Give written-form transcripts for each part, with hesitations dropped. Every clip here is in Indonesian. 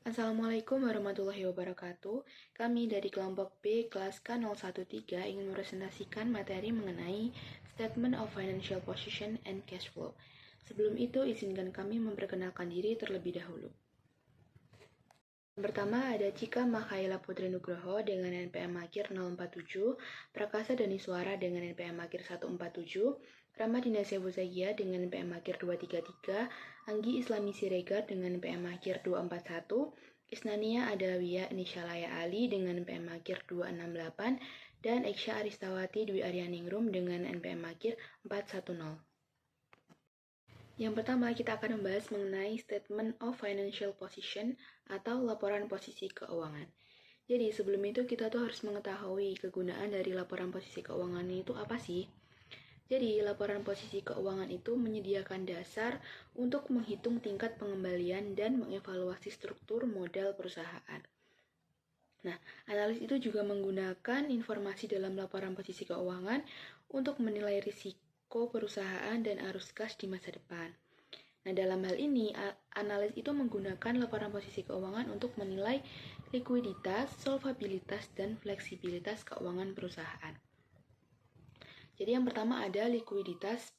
Assalamualaikum warahmatullahi wabarakatuh. Kami dari kelompok B kelas K013 ingin mepresentasikan materi mengenai Statement of Financial Position and Cash Flow. Sebelum itu, izinkan kami memperkenalkan diri terlebih dahulu. Yang pertama ada Cika Makhaila Putri Nugroho dengan NPM Akhir 047, Prakasa Daniswara dengan NPM Akhir 147, Ramadina Sebuzagia dengan NPM Akhir 233, Anggi Islami Siregar dengan NPM Akhir 241, Isnania Adawiyah Nishalaya Ali dengan NPM Akhir 268, dan Eksya Aristawati Dwi Aryaningrum dengan NPM Akhir 410. Yang pertama, kita akan membahas mengenai Statement of Financial Position atau laporan posisi keuangan. Jadi, sebelum itu kita tuh harus mengetahui kegunaan dari laporan posisi keuangan itu apa sih? Jadi, laporan posisi keuangan itu menyediakan dasar untuk menghitung tingkat pengembalian dan mengevaluasi struktur modal perusahaan. Nah, analis itu juga menggunakan informasi dalam laporan posisi keuangan untuk menilai risiko perusahaan dan arus kas di masa depan. Nah, dalam hal ini, analis itu menggunakan laporan posisi keuangan untuk menilai likuiditas, solvabilitas, dan fleksibilitas keuangan perusahaan. Jadi yang pertama ada likuiditas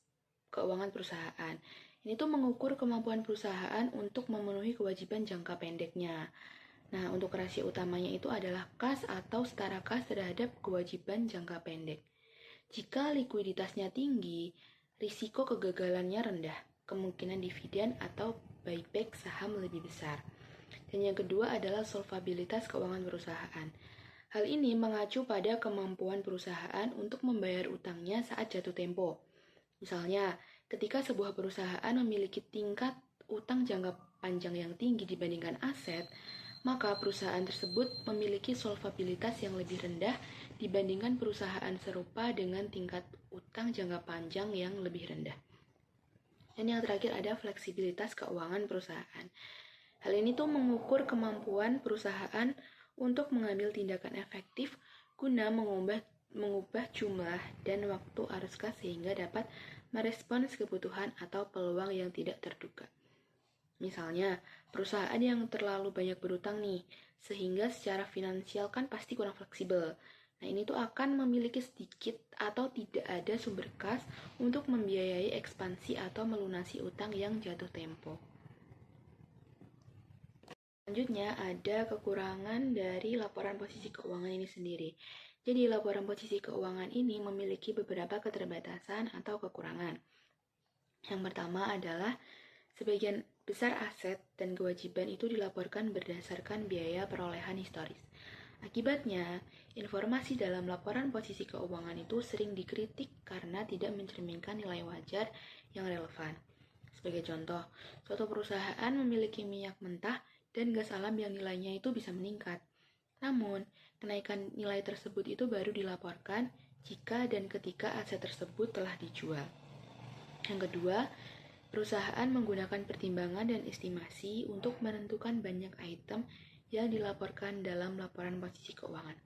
keuangan perusahaan. Ini tuh mengukur kemampuan perusahaan untuk memenuhi kewajiban jangka pendeknya. Nah, untuk rasio utamanya itu adalah kas atau setara kas terhadap kewajiban jangka pendek. Jika likuiditasnya tinggi, risiko kegagalannya rendah, kemungkinan dividen atau buyback saham lebih besar. Dan yang kedua adalah solvabilitas keuangan perusahaan. Hal ini mengacu pada kemampuan perusahaan untuk membayar utangnya saat jatuh tempo. Misalnya, ketika sebuah perusahaan memiliki tingkat utang jangka panjang yang tinggi dibandingkan aset, maka perusahaan tersebut memiliki solvabilitas yang lebih rendah dibandingkan perusahaan serupa dengan tingkat utang jangka panjang yang lebih rendah. Dan yang terakhir ada fleksibilitas keuangan perusahaan. Hal ini tuh mengukur kemampuan perusahaan untuk mengambil tindakan efektif guna mengubah jumlah dan waktu arus kas sehingga dapat merespons kebutuhan atau peluang yang tidak terduga. Misalnya, perusahaan yang terlalu banyak berutang nih, sehingga secara finansial kan pasti kurang fleksibel. Nah, ini tuh akan memiliki sedikit atau tidak ada sumber kas untuk membiayai ekspansi atau melunasi utang yang jatuh tempo. Selanjutnya, ada kekurangan dari laporan posisi keuangan ini sendiri. Jadi, laporan posisi keuangan ini memiliki beberapa keterbatasan atau kekurangan. Yang pertama adalah sebagian besar aset dan kewajiban itu dilaporkan berdasarkan biaya perolehan historis. Akibatnya, informasi dalam laporan posisi keuangan itu sering dikritik karena tidak mencerminkan nilai wajar yang relevan. Sebagai contoh, suatu perusahaan memiliki minyak mentah dan gas alam yang nilainya itu bisa meningkat. Namun, kenaikan nilai tersebut itu baru dilaporkan jika dan ketika aset tersebut telah dijual. Yang kedua, perusahaan menggunakan pertimbangan dan estimasi untuk menentukan banyak item yang dilaporkan dalam laporan posisi keuangan.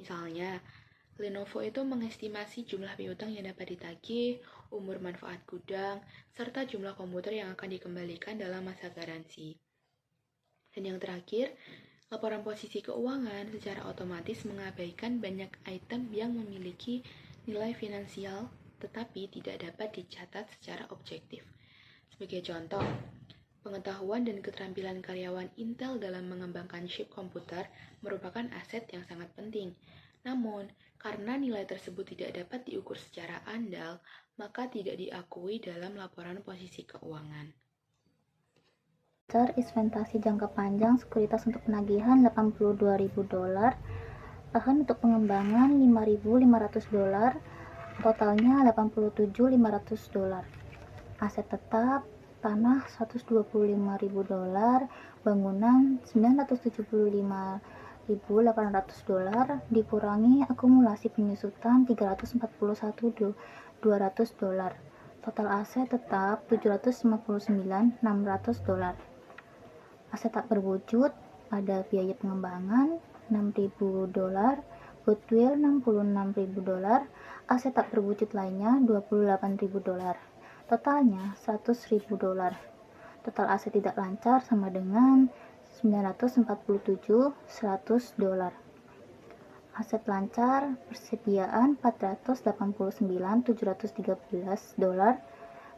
Misalnya, Lenovo itu mengestimasi jumlah piutang yang dapat ditagih, umur manfaat gudang, serta jumlah komputer yang akan dikembalikan dalam masa garansi. Dan yang terakhir, laporan posisi keuangan secara otomatis mengabaikan banyak item yang memiliki nilai finansial tetapi tidak dapat dicatat secara objektif. Sebagai contoh, pengetahuan dan keterampilan karyawan Intel dalam mengembangkan chip komputer merupakan aset yang sangat penting. Namun, karena nilai tersebut tidak dapat diukur secara andal, maka tidak diakui dalam laporan posisi keuangan. Dasar investasi jangka panjang sekuritas untuk penagihan $82.000, lahan untuk pengembangan $5.500, totalnya $87.500. Aset tetap tanah $125.000, bangunan $975.800 dikurangi akumulasi penyusutan $341.200. Total aset tetap $759.600. Aset tak berwujud ada biaya pengembangan $6.000, goodwill $66.000, aset tak berwujud lainnya $28.000. Totalnya $100.000. Total aset tidak lancar sama dengan $947.100. Aset lancar persediaan $489.713.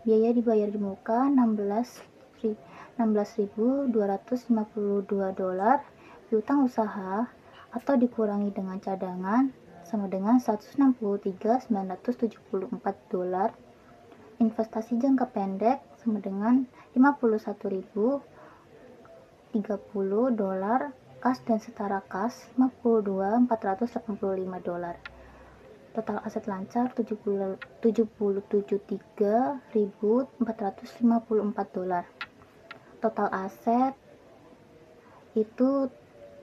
Biaya dibayar di muka $16.252. Piutang usaha atau dikurangi dengan cadangan sama dengan $163.974. Investasi jangka pendek sama dengan $51.030. Kas dan setara kas $52.485. Total aset lancar $77.454. Total aset itu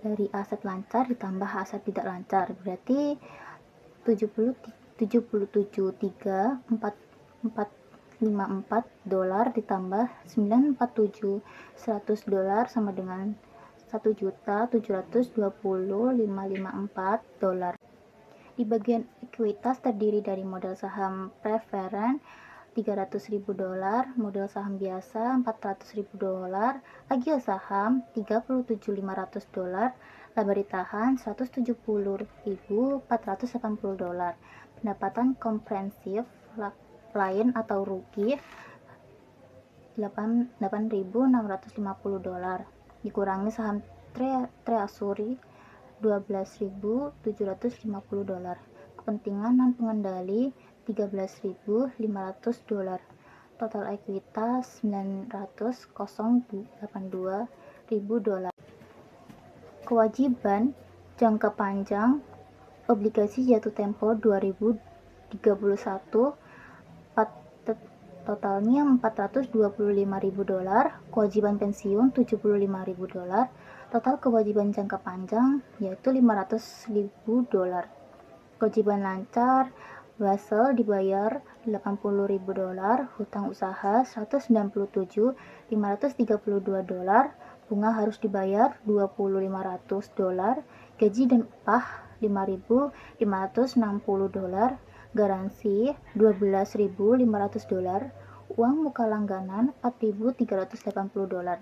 dari aset lancar ditambah aset tidak lancar, berarti $77.454 ditambah $947.100 sama dengan $1.720.554. Di bagian ekuitas terdiri dari modal saham preferen $300.000, modal saham biasa $400.000, agio saham $37.500, laba ditahan $170.480, pendapatan komprehensif lain atau rugi $8.650, dikurangi saham treasury $12.750, kepentingan non pengendali $13.500, total ekuitas $982.000. Kewajiban jangka panjang obligasi jatuh tempo 2031 totalnya $425.000, kewajiban pensiun $75.000, total kewajiban jangka panjang yaitu $500.000. Kewajiban lancar Basel dibayar $80.000, hutang usaha $197.532, bunga harus dibayar $20.500, gaji dan upah $5.560, garansi $12.500, uang muka langganan $4.380.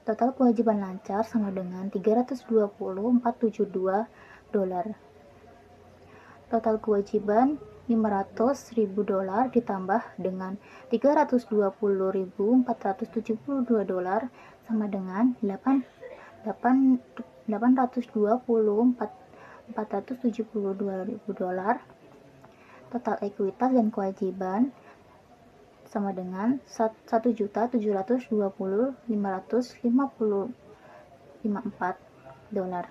Total kewajiban lancar sama dengan $320.472. Total kewajiban $500.000 ditambah dengan $320.472 sama dengan $820.472. Total ekuitas dan kewajiban sama dengan $1.720.554.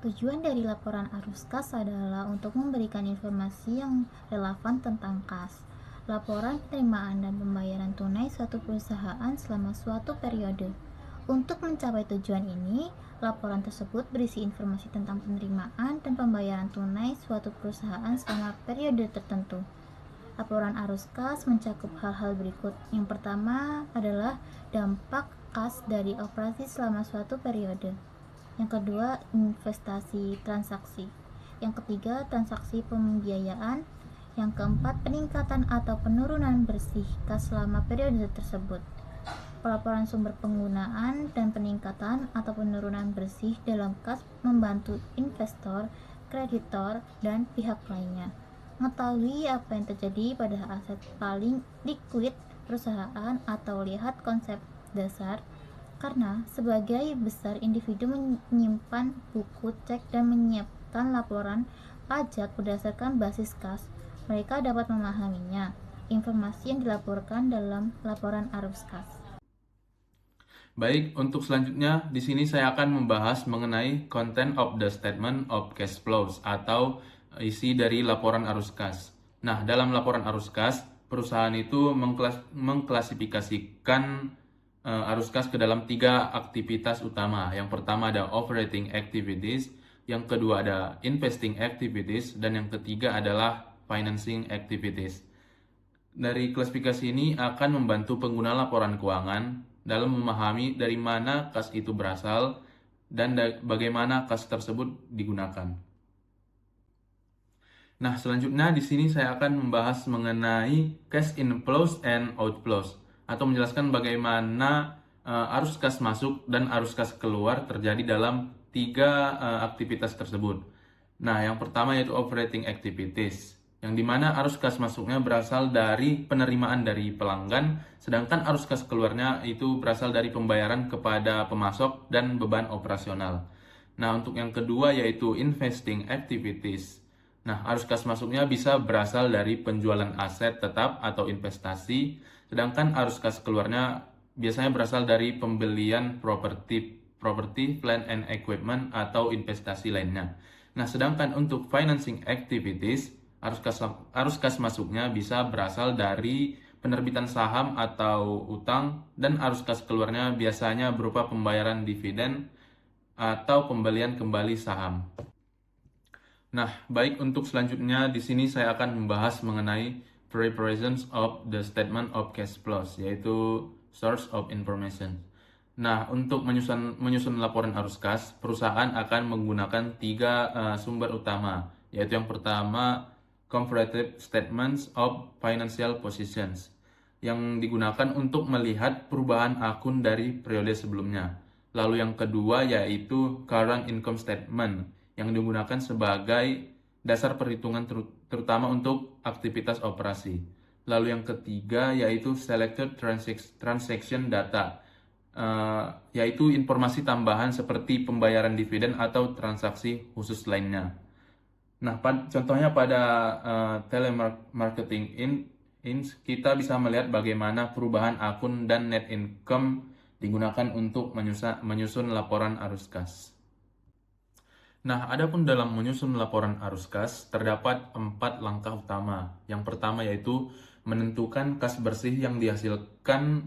Tujuan dari laporan arus kas adalah untuk memberikan informasi yang relevan tentang kas, laporan penerimaan dan pembayaran tunai suatu perusahaan selama suatu periode. Untuk mencapai tujuan ini, laporan tersebut berisi informasi tentang penerimaan dan pembayaran tunai suatu perusahaan selama periode tertentu. Laporan arus kas mencakup hal-hal berikut. Yang pertama adalah dampak kas dari operasi selama suatu periode. Yang kedua, investasi transaksi. Yang ketiga, transaksi pembiayaan. Yang keempat, peningkatan atau penurunan bersih kas selama periode tersebut. Pelaporan sumber penggunaan dan peningkatan atau penurunan bersih dalam kas membantu investor, kreditor, dan pihak lainnya mengetahui apa yang terjadi pada aset paling likuid perusahaan atau lihat konsep dasar. Karena sebagai besar individu menyimpan buku cek dan menyiapkan laporan pajak berdasarkan basis kas, mereka dapat memahaminya. Informasi yang dilaporkan dalam laporan arus kas. Baik, untuk selanjutnya di sini saya akan membahas mengenai content of the statement of cash flows atau isi dari laporan arus kas. Nah, dalam laporan arus kas, perusahaan itu mengklasifikasikan arus kas ke dalam 3 aktivitas utama. Yang pertama ada operating activities, yang kedua ada investing activities, dan yang ketiga adalah financing activities. Dari klasifikasi ini akan membantu pengguna laporan keuangan dalam memahami dari mana kas itu berasal dan bagaimana kas tersebut digunakan. Nah, selanjutnya di sini saya akan membahas mengenai cash inflows and outflows, atau menjelaskan bagaimana arus kas masuk dan arus kas keluar terjadi dalam tiga aktivitas tersebut. Nah, yang pertama yaitu operating activities, yang dimana arus kas masuknya berasal dari penerimaan dari pelanggan, sedangkan arus kas keluarnya itu berasal dari pembayaran kepada pemasok dan beban operasional. Nah, untuk yang kedua yaitu investing activities. Nah, arus kas masuknya bisa berasal dari penjualan aset tetap atau investasi, sedangkan arus kas keluarnya biasanya berasal dari pembelian property, plant and equipment atau investasi lainnya. Nah, sedangkan untuk financing activities, arus kas masuknya bisa berasal dari penerbitan saham atau utang, dan arus kas keluarnya biasanya berupa pembayaran dividen atau pembelian kembali saham. Nah, baik, untuk selanjutnya di sini saya akan membahas mengenai preparations of the statement of cash flows, yaitu source of information. Nah, untuk menyusun laporan arus kas, perusahaan akan menggunakan tiga sumber utama, yaitu yang pertama comparative statements of financial positions, yang digunakan untuk melihat perubahan akun dari periode sebelumnya. Lalu yang kedua yaitu current income statement, yang digunakan sebagai dasar perhitungan terutama untuk aktivitas operasi. Lalu yang ketiga yaitu selected transaction data, yaitu informasi tambahan seperti pembayaran dividen atau transaksi khusus lainnya. Nah, contohnya pada telemarketing kita bisa melihat bagaimana perubahan akun dan net income digunakan untuk menyusun laporan arus kas. Nah, adapun dalam menyusun laporan arus kas terdapat 4 langkah utama. Yang pertama yaitu menentukan kas bersih yang dihasilkan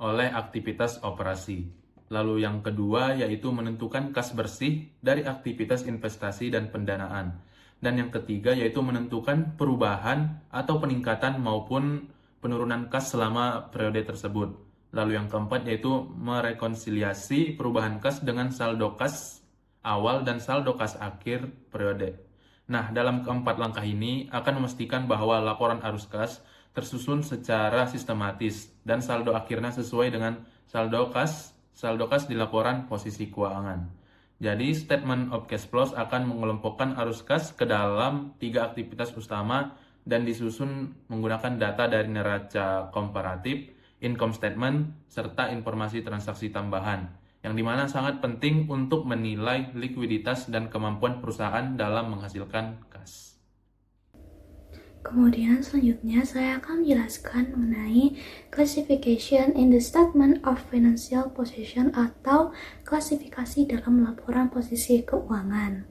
oleh aktivitas operasi. Lalu yang kedua yaitu menentukan kas bersih dari aktivitas investasi dan pendanaan. Dan yang ketiga yaitu menentukan perubahan atau peningkatan maupun penurunan kas selama periode tersebut. Lalu yang keempat yaitu merekonsiliasi perubahan kas dengan saldo kas awal dan saldo kas akhir periode. Nah, dalam keempat langkah ini akan memastikan bahwa laporan arus kas tersusun secara sistematis dan saldo akhirnya sesuai dengan saldo kas di laporan posisi keuangan. Jadi, statement of cash flows akan mengelompokkan arus kas ke dalam 3 aktivitas utama dan disusun menggunakan data dari neraca komparatif, income statement, serta informasi transaksi tambahan, yang dimana sangat penting untuk menilai likuiditas dan kemampuan perusahaan dalam menghasilkan kas. Kemudian selanjutnya saya akan menjelaskan mengenai classification in the statement of financial position atau klasifikasi dalam laporan posisi keuangan.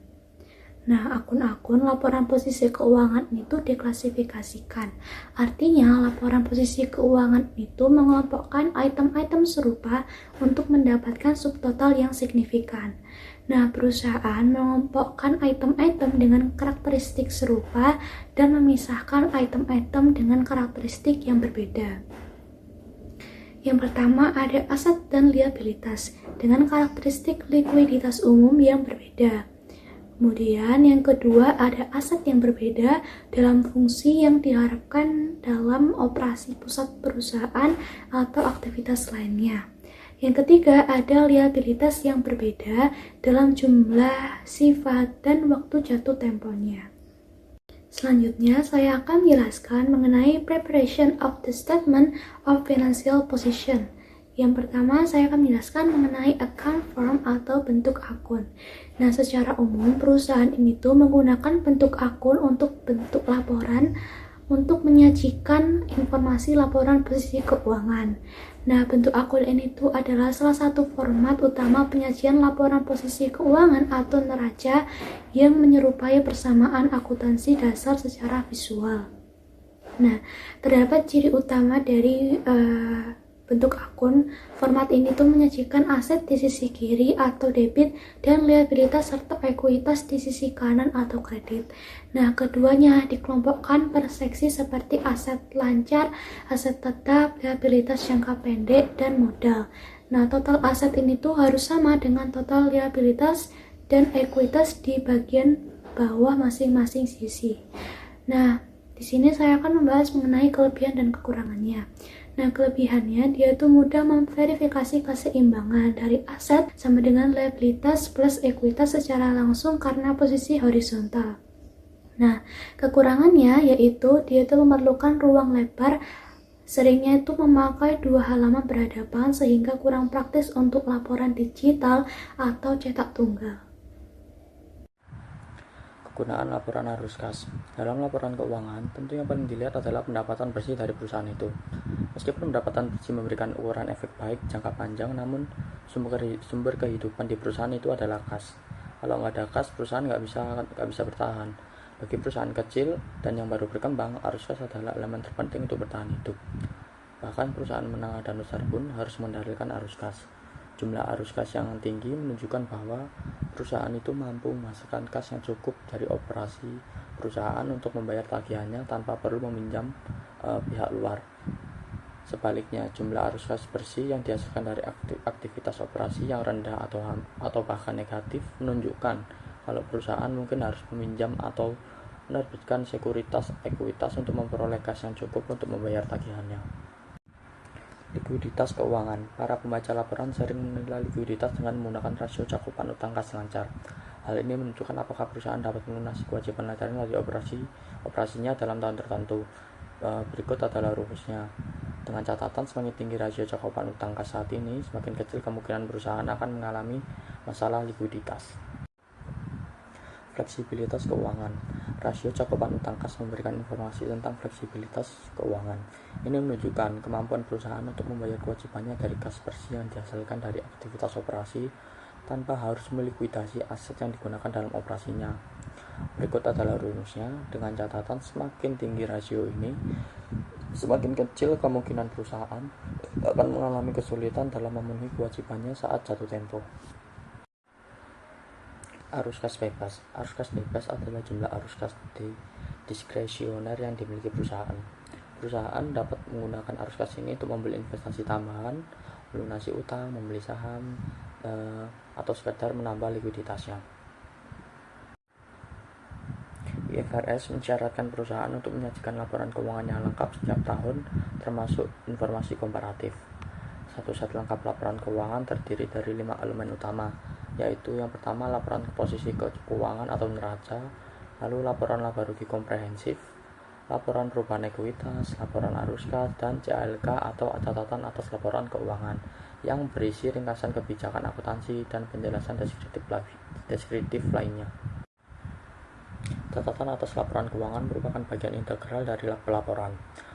Nah, akun-akun laporan posisi keuangan itu diklasifikasikan. Artinya, laporan posisi keuangan itu mengelompokkan item-item serupa untuk mendapatkan subtotal yang signifikan. Nah, perusahaan mengelompokkan item-item dengan karakteristik serupa dan memisahkan item-item dengan karakteristik yang berbeda. Yang pertama ada aset dan liabilitas dengan karakteristik likuiditas umum yang berbeda. Kemudian yang kedua ada aset yang berbeda dalam fungsi yang diharapkan dalam operasi pusat perusahaan atau aktivitas lainnya. Yang ketiga ada liabilitas yang berbeda dalam jumlah, sifat, dan waktu jatuh temponya. Selanjutnya saya akan menjelaskan mengenai preparation of the statement of financial position. Yang pertama, saya akan menjelaskan mengenai account form atau bentuk akun. Nah, secara umum, perusahaan ini tuh menggunakan bentuk akun untuk bentuk laporan untuk menyajikan informasi laporan posisi keuangan. Nah, bentuk akun ini tuh adalah salah satu format utama penyajian laporan posisi keuangan atau neraca yang menyerupai persamaan akuntansi dasar secara visual. Nah, terdapat ciri utama dari bentuk akun. Format ini tuh menyajikan aset di sisi kiri atau debit dan liabilitas serta ekuitas di sisi kanan atau kredit. Nah, keduanya dikelompokkan per seksi seperti aset lancar, aset tetap, liabilitas jangka pendek, dan modal. Nah, total aset ini tuh harus sama dengan total liabilitas dan ekuitas di bagian bawah masing-masing sisi. Nah, di sini saya akan membahas mengenai kelebihan dan kekurangannya. Nah, kelebihannya dia tuh mudah memverifikasi keseimbangan dari aset sama dengan liabilitas plus ekuitas secara langsung karena posisi horizontal. Nah, kekurangannya yaitu dia tuh memerlukan ruang lebar, seringnya itu memakai 2 halaman berhadapan sehingga kurang praktis untuk laporan digital atau cetak tunggal. Kegunaan laporan arus kas. Dalam laporan keuangan, tentu yang paling dilihat adalah pendapatan bersih dari perusahaan itu. Meskipun pendapatan bersih memberikan ukuran efek baik jangka panjang, namun sumber kehidupan di perusahaan itu adalah kas. Kalau nggak ada kas, perusahaan nggak bisa bertahan. Bagi perusahaan kecil dan yang baru berkembang, arus kas adalah elemen terpenting untuk bertahan hidup. Bahkan perusahaan menengah dan besar pun harus mendalilkan arus kas. Jumlah arus kas yang tinggi menunjukkan bahwa perusahaan itu mampu menghasilkan kas yang cukup dari operasi perusahaan untuk membayar tagihannya tanpa perlu meminjam pihak luar. Sebaliknya, jumlah arus kas bersih yang dihasilkan dari aktivitas operasi yang rendah atau bahkan negatif menunjukkan kalau perusahaan mungkin harus meminjam atau menerbitkan sekuritas ekuitas untuk memperoleh kas yang cukup untuk membayar tagihannya. Likuiditas keuangan. Para pembaca laporan sering menilai likuiditas dengan menggunakan rasio cakupan utang kas lancar. Hal ini menunjukkan apakah perusahaan dapat melunasi kewajiban lancarnya dari operasinya dalam tahun tertentu. Berikut adalah rumusnya. Dengan catatan semakin tinggi rasio cakupan utang kas saat ini, semakin kecil kemungkinan perusahaan akan mengalami masalah likuiditas. Fleksibilitas keuangan. Rasio cakupan utang kas memberikan informasi tentang fleksibilitas keuangan. Ini menunjukkan kemampuan perusahaan untuk membayar kewajibannya dari kas bersih yang dihasilkan dari aktivitas operasi tanpa harus melikuidasi aset yang digunakan dalam operasinya. Berikut adalah rumusnya. Dengan catatan semakin tinggi rasio ini, semakin kecil kemungkinan perusahaan akan mengalami kesulitan dalam memenuhi kewajibannya saat jatuh tempo. Arus kas bebas. Arus kas bebas adalah jumlah arus kas diskresioner yang dimiliki perusahaan. Perusahaan dapat menggunakan arus kas ini untuk membeli investasi tambahan, melunasi utang, membeli saham, atau sekedar menambah likuiditasnya. IFRS mensyaratkan perusahaan untuk menyajikan laporan keuangan yang lengkap setiap tahun, termasuk informasi komparatif. Satu set lengkap laporan keuangan terdiri dari 5 elemen utama, yaitu yang pertama laporan posisi keuangan atau neraca, lalu laporan laba rugi komprehensif, laporan perubahan ekuitas, laporan arus kas, dan CLK atau catatan atas laporan keuangan yang berisi ringkasan kebijakan akuntansi dan penjelasan deskriptif lainnya. Catatan atas laporan keuangan merupakan bagian integral dari pelaporan.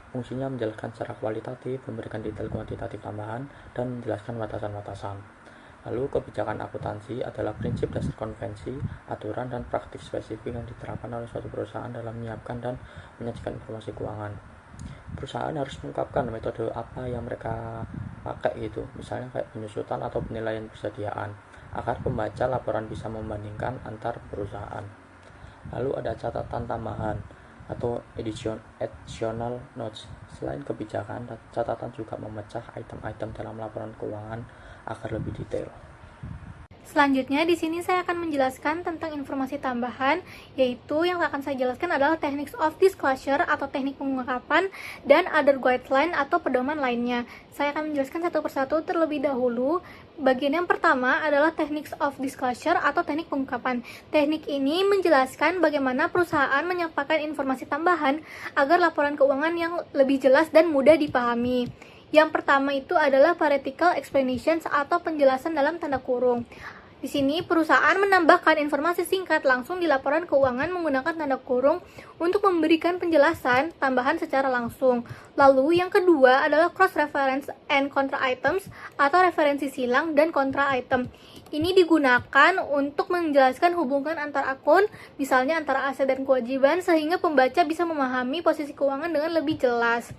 Fungsinya menjelaskan secara kualitatif, memberikan detail kuantitatif tambahan, dan menjelaskan batasan-batasan. Lalu, kebijakan akuntansi adalah prinsip dasar konvensi, aturan, dan praktik spesifik yang diterapkan oleh suatu perusahaan dalam menyiapkan dan menyajikan informasi keuangan. Perusahaan harus mengungkapkan metode apa yang mereka pakai gitu, misalnya kayak penyusutan atau penilaian persediaan, agar pembaca laporan bisa membandingkan antar perusahaan. Lalu ada catatan tambahan atau additional notes. Selain kebijakan, catatan juga memecah item-item dalam laporan keuangan agar lebih detail. Selanjutnya di sini saya akan menjelaskan tentang informasi tambahan, yaitu yang akan saya jelaskan adalah techniques of disclosure atau teknik pengungkapan dan other guideline atau pedoman lainnya. Saya akan menjelaskan satu persatu terlebih dahulu. Bagian yang pertama adalah techniques of disclosure atau teknik pengungkapan. Teknik ini menjelaskan bagaimana perusahaan menyampaikan informasi tambahan agar laporan keuangan yang lebih jelas dan mudah dipahami. Yang pertama itu adalah theoretical explanations atau penjelasan dalam tanda kurung. Di sini perusahaan menambahkan informasi singkat langsung di laporan keuangan menggunakan tanda kurung untuk memberikan penjelasan tambahan secara langsung. Lalu yang kedua adalah cross reference and contra items atau referensi silang dan kontra item. Ini digunakan untuk menjelaskan hubungan antar akun, misalnya antara aset dan kewajiban, sehingga pembaca bisa memahami posisi keuangan dengan lebih jelas.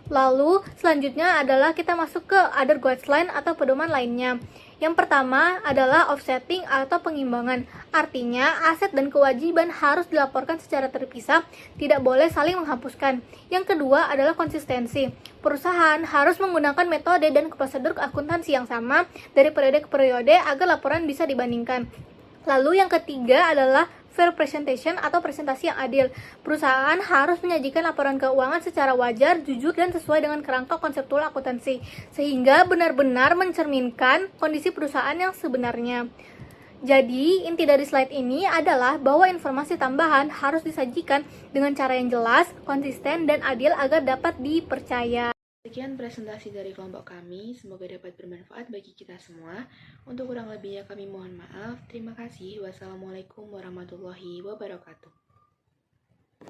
Lalu selanjutnya adalah kita masuk ke other guideline atau pedoman lainnya. Yang pertama adalah offsetting atau pengimbangan. Artinya aset dan kewajiban harus dilaporkan secara terpisah, tidak boleh saling menghapuskan. Yang kedua adalah konsistensi. Perusahaan harus menggunakan metode dan prosedur akuntansi yang sama dari periode ke periode agar laporan bisa dibandingkan. Lalu yang ketiga adalah fair presentation atau presentasi yang adil. Perusahaan harus menyajikan laporan keuangan secara wajar, jujur, dan sesuai dengan kerangka konseptual akuntansi, sehingga benar-benar mencerminkan kondisi perusahaan yang sebenarnya. Jadi, inti dari slide ini adalah bahwa informasi tambahan harus disajikan dengan cara yang jelas, konsisten, dan adil agar dapat dipercaya. Sekian presentasi dari kelompok kami, semoga dapat bermanfaat bagi kita semua. Untuk kurang lebihnya kami mohon maaf. Terima kasih. Wassalamualaikum warahmatullahi wabarakatuh.